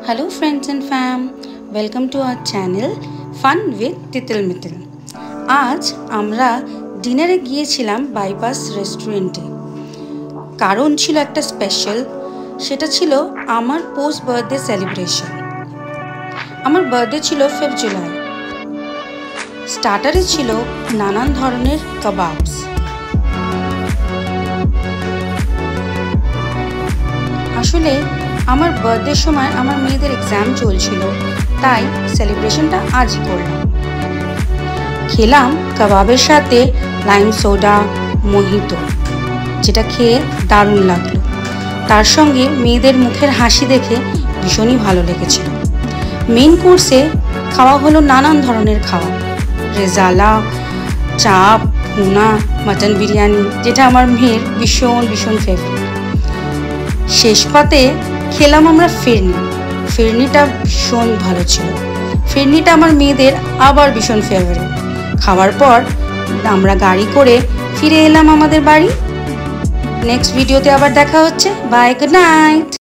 Hello friends and fam, welcome to our channel Fun with Titil Mitil। आज আমরা ডিনারে গিয়েছিলাম বাইপাস রেস্টুরেন্টে। কারণ ছিল একটা স্পেশাল, সেটা ছিল আমার পোস্ট বার্থডে সেলিব্রেশন। আমার বার্থডে ছিল 5 জুলাই। স্টার্টারে ছিল নানান ধরনের কাবাবস। আসলে আমার বার্থডের সময় আমার মেয়েদের এক্সাম চলছিল, তাই সেলিব্রেশনটা আজই করলাম। খেলাম কাবাবের সাথে লাইম সোডা, মোহিতো, যেটা খেয়ে দারুণ লাগলো। তার সঙ্গে মেয়েদের মুখের হাসি দেখে ভীষণই ভালো লেগেছিল। মেন কোর্সে খাওয়া হলো নানান ধরনের খাওয়া, রেজালা, চাপ, ভুনা, মাটন বিরিয়ানি, যেটা আমার মেয়ের ভীষণ ফেভারিট। শেষ পাতে খেলাম আমরা ফিরনিটা ভীষণ ভালো ছিল। ফিরনিটা আমার মেয়েদের আবার ভীষণ ফেভারিট। খাওয়ার পর আমরা গাড়ি করে ফিরে এলাম আমাদের বাড়ি। নেক্সট ভিডিওতে আবার দেখা হচ্ছে। Bye, good night.